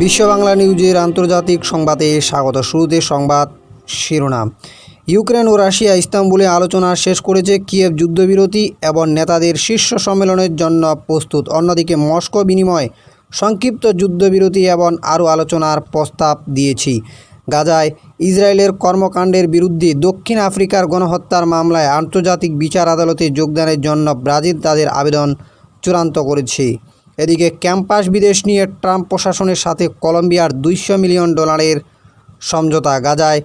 বিশ্ব বাংলা নিউজের আন্তর্জাতিক সংবাদে স্বাগত। শুরুতে সংবাদ শিরোনাম। ইউক্রেন ও রাশিয়া ইস্তাম্বুলে আলোচনা শেষ করেছে। কিয়েভ যুদ্ধবিরতি এবং নেতাদের শীর্ষ সম্মেলনের জন্য প্রস্তুত। অন্যদিকে মস্কো বিনিময়ে সংক্ষিপ্ত যুদ্ধবিরতি এবং আরও আলোচনার প্রস্তাব দিয়েছি। গাজায় ইসরায়েলের কর্মকাণ্ডের বিরুদ্ধে দক্ষিণ আফ্রিকার গণহত্যার মামলায় আন্তর্জাতিক বিচার আদালতে যোগদানের জন্য ব্রাজিল তাদের আবেদন চূড়ান্ত করেছে। এদিকে ক্যাম্পাস বিদেশ নিয়ে ট্রাম্প প্রশাসনের সাথে কলম্বিয়ার $200 মিলিয়ন সমঝোতা। গাজায়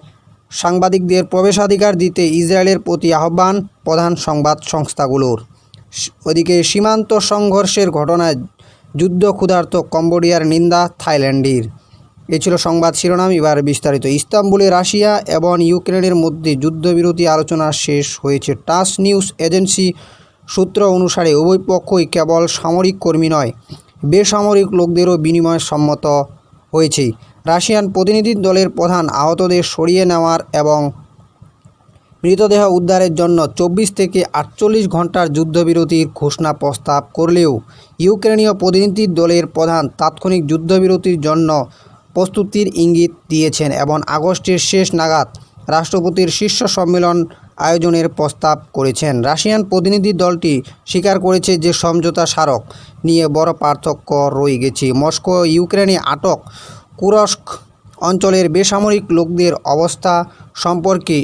সাংবাদিকদের প্রবেশাধিকার দিতে ইসরায়েলের প্রতি আহ্বান প্রধান সংবাদ সংস্থাগুলোর। ওদিকে সীমান্ত সংঘর্ষের ঘটনায় যুদ্ধ ক্ষুধার্ত কম্বোডিয়ার নিন্দা থাইল্যান্ডের। এ ছিল সংবাদ শিরোনাম। এবার বিস্তারিত। ইস্তাম্বুলে রাশিয়া এবং ইউক্রেনের মধ্যে যুদ্ধবিরতি আলোচনা শেষ হয়েছে। টাস নিউজ এজেন্সি সূত্র অনুসারে উভয় পক্ষই কেবল সামরিক কর্মী নয়, বেসামরিক লোকদেরও বিনিময়ে সম্মত হয়েছে। রাশিয়ান প্রতিনিধি দলের প্রধান আহতদের সরিয়ে নেওয়ার এবং মৃতদেহ উদ্ধারের জন্য 24 থেকে 48 ঘন্টার যুদ্ধবিরতির ঘোষণা প্রস্তাব করলেও ইউক্রেনীয় প্রতিনিধি দলের প্রধান তাৎক্ষণিক যুদ্ধবিরতির জন্য প্রস্তুতির ইঙ্গিত দিয়েছেন এবং আগস্টের শেষ নাগাদ রাষ্ট্রপতির শীর্ষ সম্মেলন আয়োজনের প্রস্তাব করেছেন। রাশিয়ান প্রতিনিধি দলটি স্বীকার করেছে যে সমঝোতা স্মারক নিয়ে বড় পার্থক্য রয়ে গেছে। মস্কো ইউক্রেনে আটক কুরস্ক অঞ্চলের বেসামরিক লোকদের অবস্থা সম্পর্কে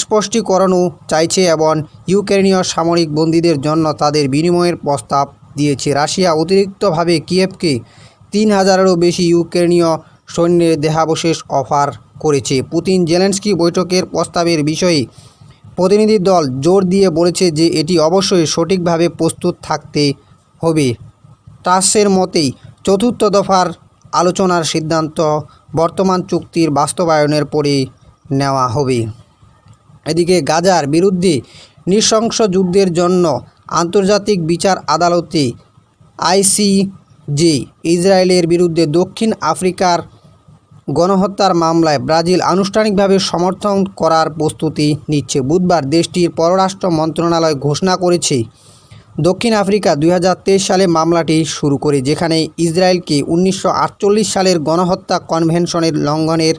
স্পষ্টীকরণও চাইছে এবং ইউক্রেনীয় সামরিক বন্দীদের জন্য তাদের বিনিময়ের প্রস্তাব দিয়েছে। রাশিয়া অতিরিক্তভাবে কিয়েভকে 3000-এরও বেশি ইউক্রেনীয় সৈন্যের দেহাবশেষ অফার করেছে। পুতিন জেলেনস্কি বৈঠকের প্রস্তাবের বিষয়ে প্রতিনিধি দল জোর দিয়ে বলেছে যে এটি অবশ্যই সঠিকভাবে প্রস্তুত থাকতে হবে। টাসের মতেই চতুর্থ দফার আলোচনার সিদ্ধান্ত বর্তমান চুক্তির বাস্তবায়নের পরে নেওয়া হবে। এদিকে গাজার বিরুদ্ধে নৃশংস যুদ্ধের জন্য আন্তর্জাতিক বিচার আদালতে আইসিজে ইসরায়েলের বিরুদ্ধে দক্ষিণ আফ্রিকার গণহত্যার মামলায় ব্রাজিল আনুষ্ঠানিকভাবে সমর্থন করার প্রস্তুতি নিচ্ছে। বুধবার দেশটির পররাষ্ট্র মন্ত্রণালয় ঘোষণা করেছে দক্ষিণ আফ্রিকা 2023 সালে মামলাটি শুরু করে, যেখানে ইসরায়েলকে 1948 সালের গণহত্যা কনভেনশনের লঙ্ঘনের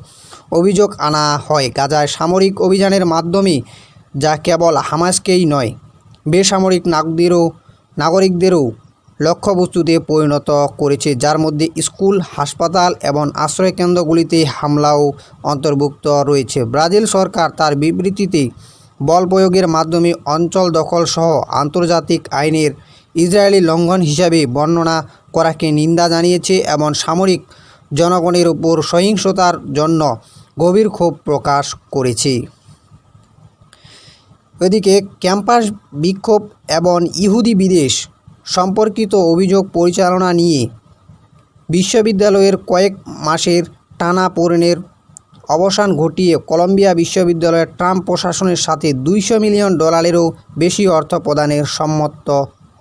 অভিযোগ আনা হয়। গাজায় সামরিক অভিযানের মাধ্যমে, যা কেবল হামাসকেই নয়, বেসামরিক নাগরিকদেরও লক্ষ্যবস্তুতে পরিণত করেছে, যার মধ্যে স্কুল, হাসপাতাল এবং আশ্রয়কেন্দ্রগুলিতে হামলাও অন্তর্ভুক্ত রয়েছে। ব্রাজিল সরকার তার বিবৃতিতে বল প্রয়োগের মাধ্যমে অঞ্চল দখল সহ আন্তর্জাতিক আইনের ইসরায়েলি লঙ্ঘন হিসাবে বর্ণনা করাকে নিন্দা জানিয়েছে এবং সামরিক জনগণের উপর সহিংসতার জন্য গভীর ক্ষোভ প্রকাশ করেছে। এদিকে ক্যাম্পাস বিক্ষোভ এবং ইহুদি বিদেশ সম্পর্কিত অভিযোগ পরিচালনা নিয়ে বিশ্ববিদ্যালয়ের কয়েক মাসের টানাপোড়েনের অবসান ঘটিয়ে কলম্বিয়া বিশ্ববিদ্যালয়ের ট্রাম্প প্রশাসনের সাথে $200 মিলিয়ন বেশি অর্থ প্রদানের সম্মত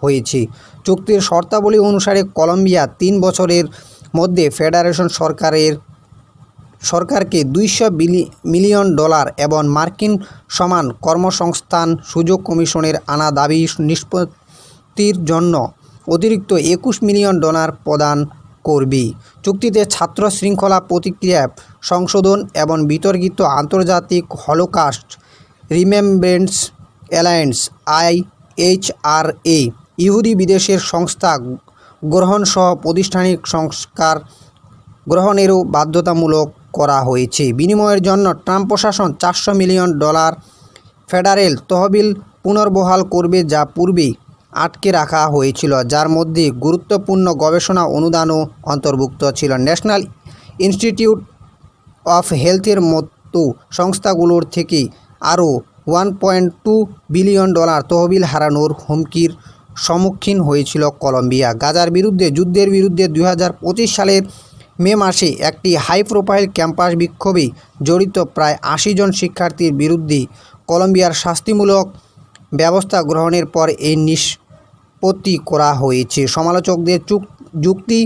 হয়েছে। চুক্তির শর্তাবলী অনুসারে কলম্বিয়া 3 বছরের মধ্যে ফেডারেশন সরকারকে $200 মিলিয়ন এবং মার্কিন সমান কর্মসংস্থান সুযোগ কমিশনের আনা দাবি নিষ্পত্তির জন্য অতিরিক্ত $21 মিলিয়ন প্রদান করবে। চুক্তিতে ছাত্র শৃঙ্খলা প্রতিক্রিয়া সংশোধন এবং বিতর্কিত আন্তর্জাতিক হলোকাস্ট রিমেম্ব্রেন্স অ্যালায়েন্স IHRA ইহুদি বিদেশের সংস্থা গ্রহণসহ প্রাতিষ্ঠানিক সংস্কার গ্রহণেরও বাধ্যতামূলক করা হয়েছে। বিনিময়ের জন্য ট্রাম্প প্রশাসন $400 মিলিয়ন ফেডারেল তহবিল পুনর্বহাল করবে, যা পূর্বে আটকে রাখা হয়েছিল, যার মধ্যে গুরুত্বপূর্ণ গবেষণা অনুদানও অন্তর্ভুক্ত ছিল। ন্যাশনাল ইনস্টিটিউট অফ হেলথের মতো সংস্থাগুলোর থেকে আরও $1.2 বিলিয়ন তহবিল হারানোর হুমকির সম্মুখীন হয়েছিল কলম্বিয়া। গাজার বিরুদ্ধে যুদ্ধের বিরুদ্ধে 2025 সালের মে মাসে একটি হাই প্রোফাইল ক্যাম্পাস বিক্ষোভে জড়িত প্রায় 80 জন শিক্ষার্থীর বিরুদ্ধে কলম্বিয়ার শাস্তিমূলক ব্যবস্থা গ্রহণের পর এই নিষ্পত্তি করা হয়েছে। সমালোচকদের যুক্তি,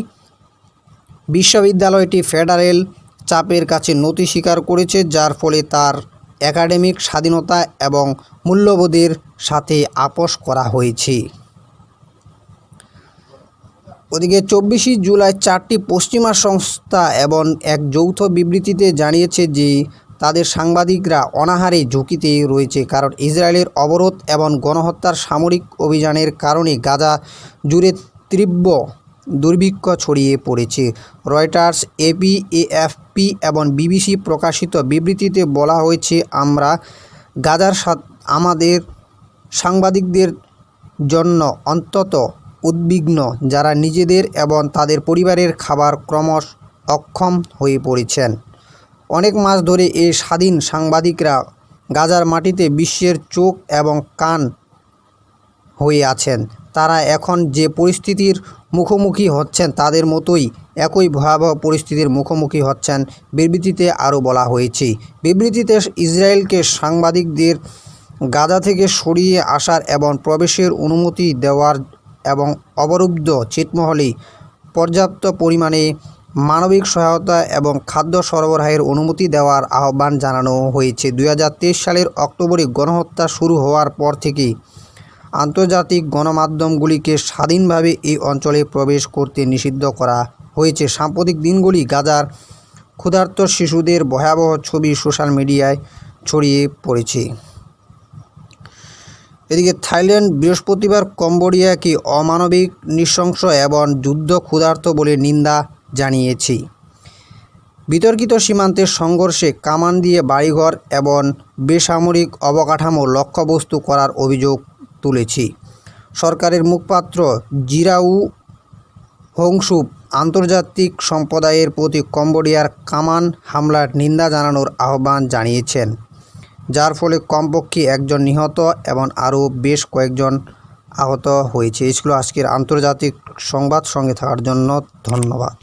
বিশ্ববিদ্যালয়টি ফেডারেল চাপের কাছে নতি স্বীকার করেছে, যার ফলে তার একাডেমিক স্বাধীনতা এবং মূল্যবোধের সাথে আপোস করা হয়েছে। ওদিকে 24শে জুলাই 4টি পশ্চিমা সংস্থা এবং এক যৌথ বিবৃতিতে জানিয়েছে যে তাদের সাংবাদিকরা অনাহারে ঝুঁকিতে রয়েছে, কারণ ইসরায়েলের অবরোধ এবং গণহত্যার সামরিক অভিযানের কারণে গাজা জুড়ে তীব্র দুর্ভিক্ষ ছড়িয়ে পড়েছে। রয়টার্স, এপি, এএফপি এবং বিবিসি প্রকাশিত বিবৃতিতে বলা হয়েছে, আমরা গাজার আমাদের সাংবাদিকদের জন্য অত্যন্ত উদ্বিগ্ন, যারা নিজেদের এবং তাদের পরিবারের খাবার ক্রমশ অক্ষম হয়ে পড়েছেন। অনেক মাস ধরে এই স্বাধীন সাংবাদিকরা গাজার মাটিতে বিশ্বের চোখ এবং কান হয়ে আছেন। তারা এখন যে পরিস্থিতির মুখোমুখি হচ্ছেন তাদের মতোই একই ভয়াবহ পরিস্থিতির মুখোমুখি হচ্ছেন। বিবৃতিতে আরও বলা হয়েছে, বিবৃতিতে ইসরায়েলকে সাংবাদিকদের গাজা থেকে সরিয়ে আসার এবং প্রবেশের অনুমতি দেওয়ার এবং অবরুদ্ধ ছিটমহলে পর্যাপ্ত পরিমাণে মানবিক সহায়তা এবং খাদ্য সরবরাহের অনুমতি দেওয়ার আহ্বান জানানো হয়েছে। 2023 সালের অক্টোবরে গণহত্যা শুরু হওয়ার পর থেকে আন্তর্জাতিক গণমাধ্যমগুলিকে স্বাধীনভাবে এই অঞ্চলে প্রবেশ করতে নিষিদ্ধ করা হয়েছে। সাম্প্রতিক দিনগুলি গাজার ক্ষুধার্ত শিশুদের ভয়াবহ ছবি সোশ্যাল মিডিয়ায় ছড়িয়ে পড়েছে। এদিকে থাইল্যান্ড বৃহস্পতিবার কম্বোডিয়াকে অমানবিক, নৃশংস এবং যুদ্ধ ক্ষুধার্ত বলে নিন্দা জানিয়েছে। বিতর্কিত সীমান্তের সংঘর্ষে কামান দিয়ে বাড়িঘর এবং বেসামরিক অবকাঠামো লক্ষ্যবস্তু করার অভিযোগ তুলেছে। সরকারের মুখপাত্র জিরাউ হোংসুপ আন্তর্জাতিক সম্প্রদায়ের প্রতি কম্বোডিয়ার কামান হামলার নিন্দা জানানোর আহ্বান জানিয়েছেন, যার ফলে কমপক্ষে একজন নিহত এবং আরও বেশ কয়েকজন আহত হয়েছে। এই ছিল আজকের আন্তর্জাতিক সংবাদ। সঙ্গে থাকার জন্য ধন্যবাদ।